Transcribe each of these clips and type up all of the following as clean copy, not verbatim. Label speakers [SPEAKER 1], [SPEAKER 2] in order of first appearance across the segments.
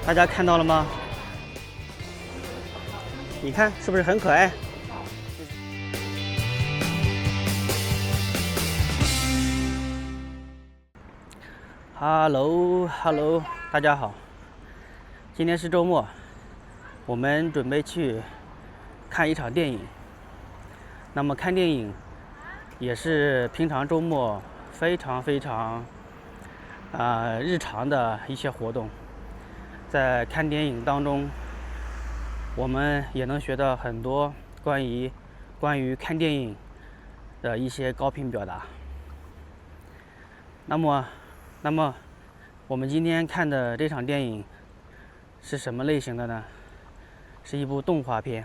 [SPEAKER 1] 大家看到了吗？你看是不是很可爱？Hello， 大家好。今天是周末，我们准备去看一场电影。那么看电影也是平常周末非常日常的一些活动。在看电影当中，我们也能学到很多关于看电影的一些高频表达。那么我们今天看的这场电影是什么类型的呢？是一部动画片，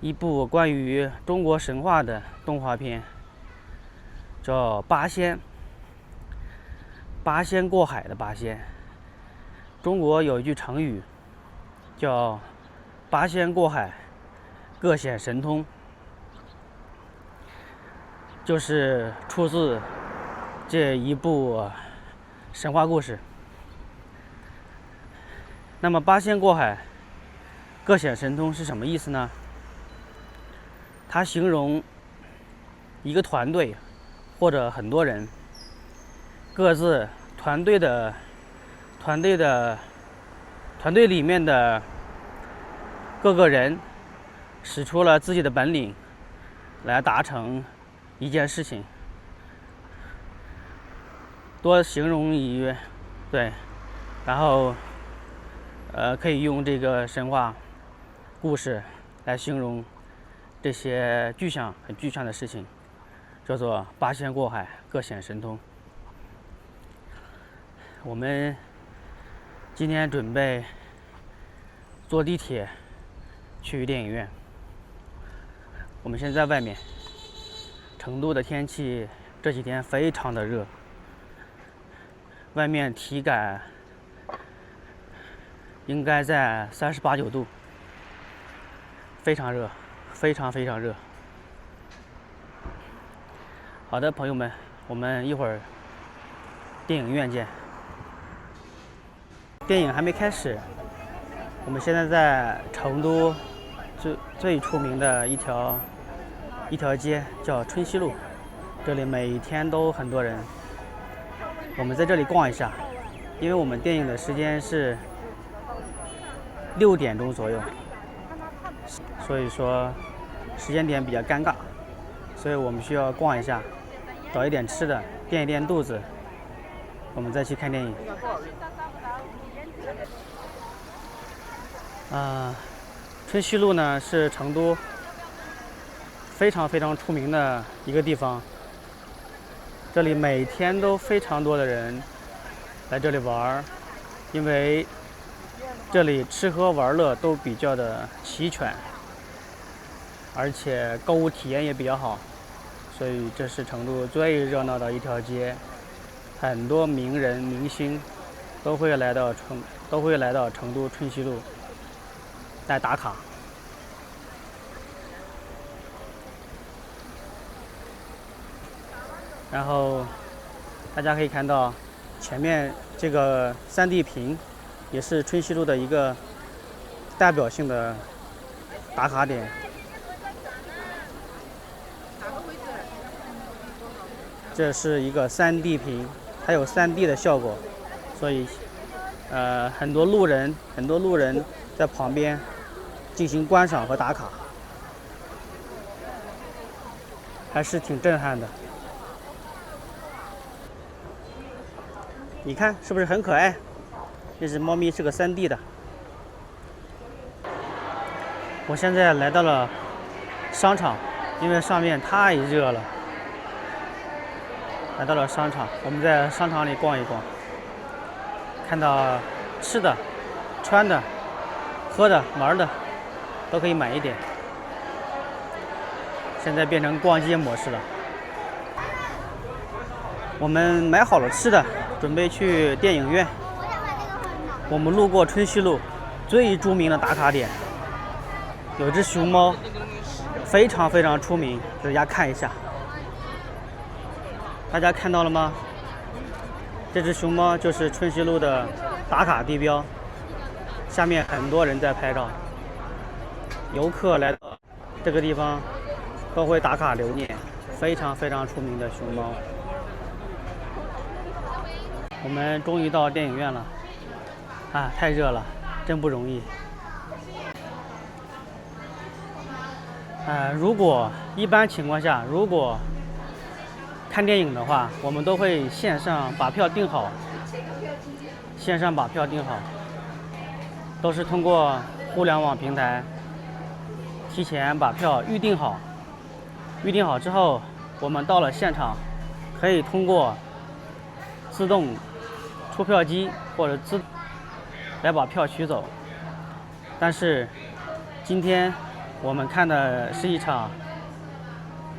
[SPEAKER 1] 一部关于中国神话的动画片，叫《八仙》。八仙过海的八仙。中国有一句成语叫“八仙过海，各显神通”，就是出自这一部神话故事。那么八仙过海，各显神通是什么意思呢？它形容一个团队或者很多人，各自团队里面的各个人使出了自己的本领来达成一件事情。多形容于然后可以用这个神话故事来形容这些很具象的事情，叫做八仙过海，各显神通。我们今天准备坐地铁去电影院。我们现在外面，成都的天气这几天非常的热，外面体感应该在38、39度，非常热，非常热。好的，朋友们，我们一会儿电影院见。电影还没开始，我们现在在成都最出名的一条街叫春熙路，这里每天都很多人。我们在这里逛一下，因为我们电影的时间是6点钟左右，所以说时间点比较尴尬，所以我们需要逛一下，找一点吃的垫一垫肚子，我们再去看电影。春熙路呢是成都非常出名的一个地方，这里每天都非常多的人来这里玩，因为这里吃喝玩乐都比较的齐全，而且购物体验也比较好，所以这是成都最热闹的一条街，很多名人明星都会来到成都春熙路来打卡。然后大家可以看到前面这个3D 屏也是春熙路的一个代表性的打卡点。这是一个3D 屏，它有3D 的效果，所以很多路人在旁边进行观赏和打卡，还是挺震撼的。你看是不是很可爱？这只猫咪是个3D 的。我现在来到了商场，因为上面太热了。来到了商场，我们在商场里逛一逛，看到吃的、穿的、喝的、玩的都可以买一点。现在变成逛街模式了。我们买好了吃的，准备去电影院。我们路过春熙路最著名的打卡点，有只熊猫，非常出名，给大家看一下。大家看到了吗？这只熊猫就是春熙路的打卡地标，下面很多人在拍照。游客来到这个地方都会打卡留念，非常非常出名的熊猫。我们终于到电影院了，啊，太热了，真不容易。如果一般情况下，如果看电影的话，我们都会线上把票订好，都是通过互联网平台提前把票预订好。预订好之后，我们到了现场，可以通过自动出票机或者来把票取走。但是今天我们看的是一场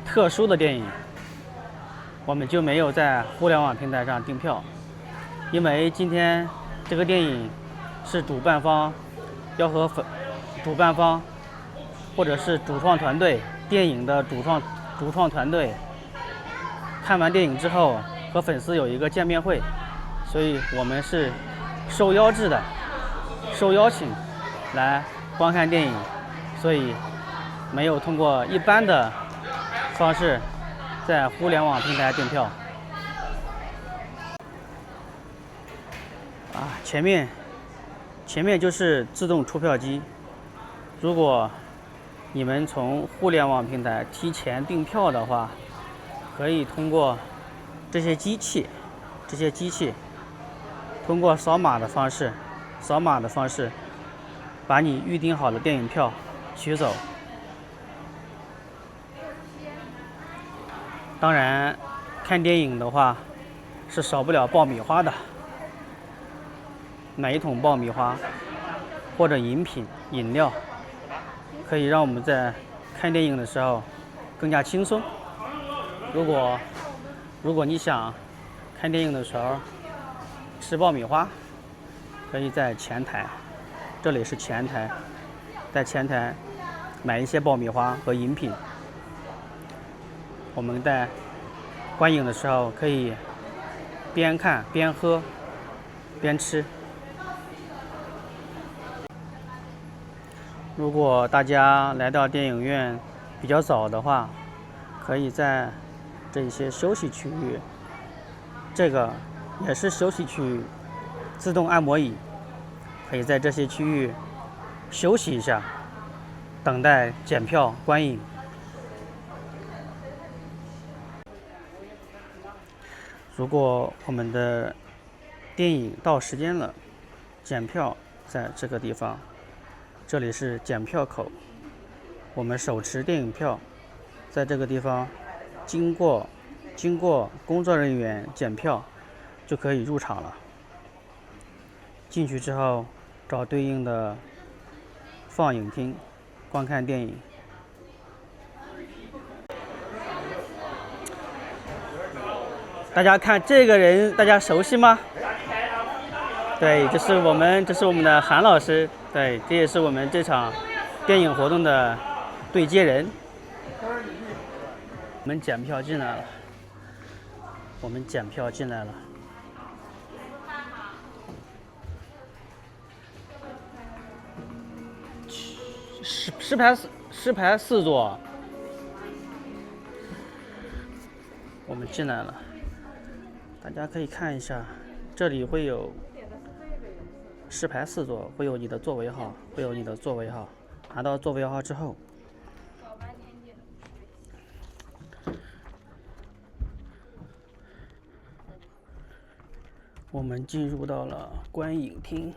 [SPEAKER 1] 特殊的电影，我们就没有在互联网平台上订票，因为今天这个电影是主办方要和主办方或者是主创团队，电影的主创团队看完电影之后和粉丝有一个见面会，所以我们是受邀制的，受邀请来观看电影，所以没有通过一般的方式在互联网平台订票。前面就是自动出票机。如果你们从互联网平台提前订票的话，可以通过这些机器，通过扫码的方式，把你预订好的电影票取走。当然，看电影的话是少不了爆米花的，买一桶爆米花或者饮料，可以让我们在看电影的时候更加轻松。如果你想看电影的时候吃爆米花，可以在前台，这里是前台，在前台买一些爆米花和饮品。我们在观影的时候可以边看边喝边吃。如果大家来到电影院比较早的话，可以在这些休息区域，这个也是休息区，自动按摩椅，可以在这些区域休息一下，等待检票观影。如果我们的电影到时间了，检票在这个地方，这里是检票口，我们手持电影票，在这个地方经过工作人员检票，就可以入场了。进去之后，找对应的放映厅观看电影。大家看这个人，大家熟悉吗？对，这是我们的韩老师，对，这也是我们这场电影活动的对接人。我们检票进来了十排4座，我们进来了。大家可以看一下，这里会有10排4座，会有你的座位号，拿到座位号之后，我们进入到了观影厅。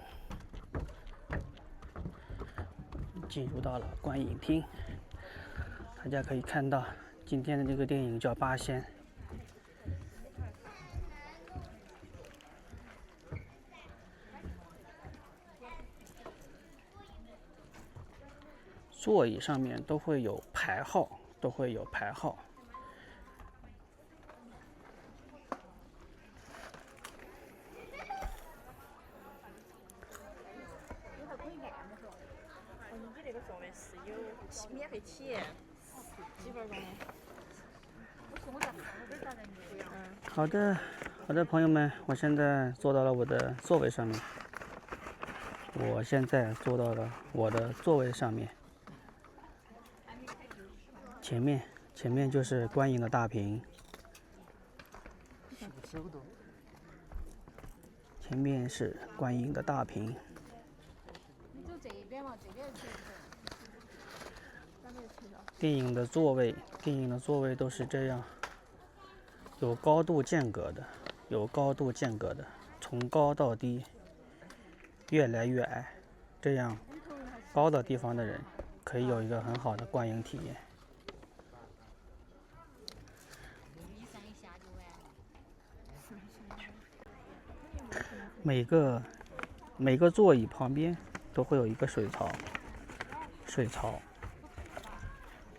[SPEAKER 1] 大家可以看到，今天的这个电影叫《八仙》。座椅上面都会有牌号。
[SPEAKER 2] 免费体验几分钟的。
[SPEAKER 1] 好的，好的，朋友们，我现在坐到了我的座位上面。前面就是观影的大屏，前面是观影的大屏。电影的座位都是这样，有高度间隔的，从高到低，越来越矮，这样高的地方的人可以有一个很好的观影体验。每个座椅旁边都会有一个水槽，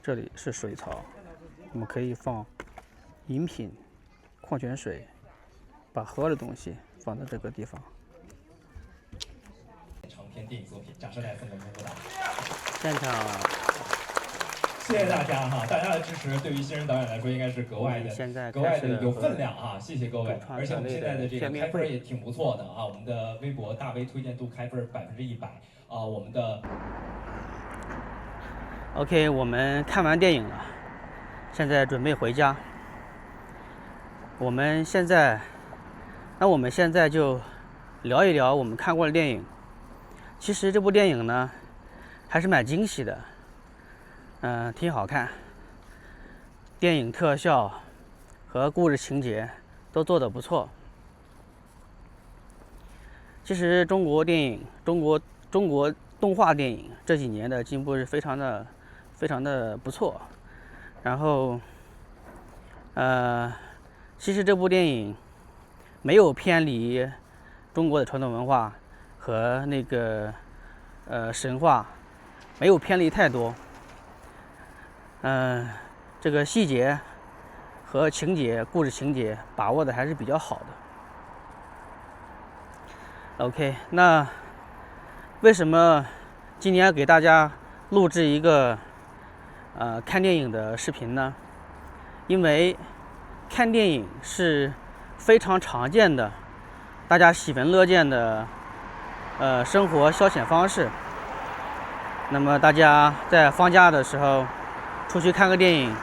[SPEAKER 1] 这里是水槽，我们可以放饮品、矿泉水，把喝的东西放在这个地方。
[SPEAKER 3] 长篇电影作品，掌声来送给木木导。
[SPEAKER 1] 现场，
[SPEAKER 3] 谢谢大家哈，大家的支持对于新人导演来说应该是格外的有分量啊，谢谢各位。而且我们现在的这个开分也挺不错的啊，我们的微博大 V 推荐度开分100%啊，我们的。
[SPEAKER 1] OK， 我们看完电影了，现在准备回家。我们现在就聊一聊我们看过的电影。其实这部电影呢，还是蛮惊喜的，挺好看。电影特效和故事情节都做得不错。其实中国动画电影这几年的进步是非常的不错。然后，其实这部电影没有偏离中国的传统文化和那个神话，没有偏离太多。这个细节和故事情节把握的还是比较好的。OK， 那为什么今年要给大家录制一个看电影的视频呢？因为看电影是非常常见的，大家喜闻乐见的生活消遣方式。那么大家在放假的时候出去看个电影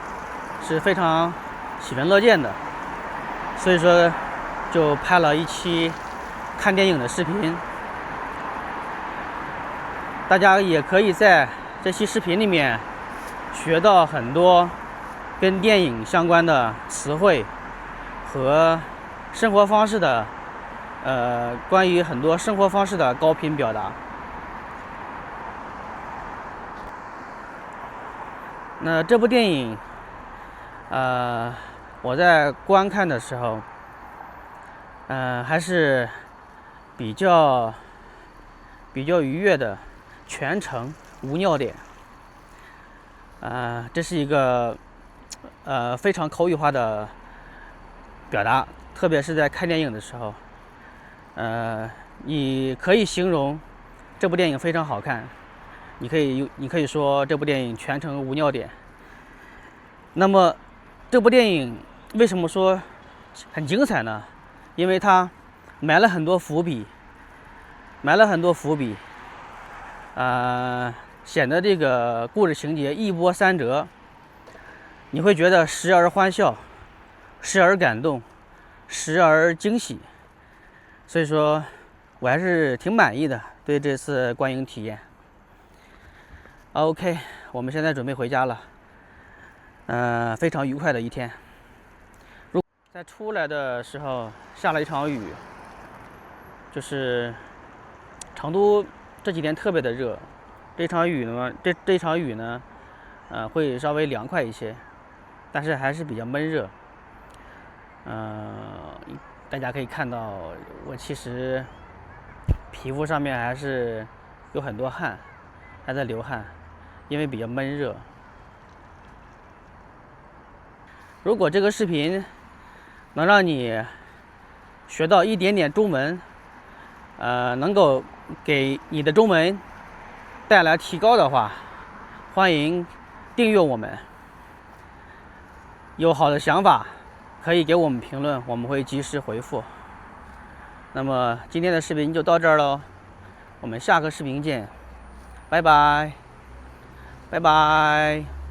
[SPEAKER 1] 是非常喜闻乐见的，所以说就拍了一期看电影的视频。大家也可以在这期视频里面学到很多跟电影相关的词汇和生活方式的关于很多生活方式的高频表达。那这部电影我在观看的时候还是比较愉悦的，全程无尿点。这是一个非常口语化的表达，特别是在看电影的时候。你可以形容这部电影非常好看，你可以说这部电影全程无尿点。那么这部电影为什么说很精彩呢？因为它埋了很多伏笔，显得这个故事情节一波三折，你会觉得时而欢笑，时而感动，时而惊喜。所以说我还是挺满意的对这次观影体验。OK， 我们现在准备回家了。非常愉快的一天。在出来的时候下了一场雨，就是成都这几天特别的热，这场雨呢，会稍微凉快一些，但是还是比较闷热。大家可以看到，我其实皮肤上面还是有很多汗，还在流汗，因为比较闷热。如果这个视频能让你学到一点点中文，能够给你的中文带来提高的话，欢迎订阅我们。有好的想法可以给我们评论，我们会及时回复。那么今天的视频就到这儿喽，我们下个视频见，拜拜，拜拜。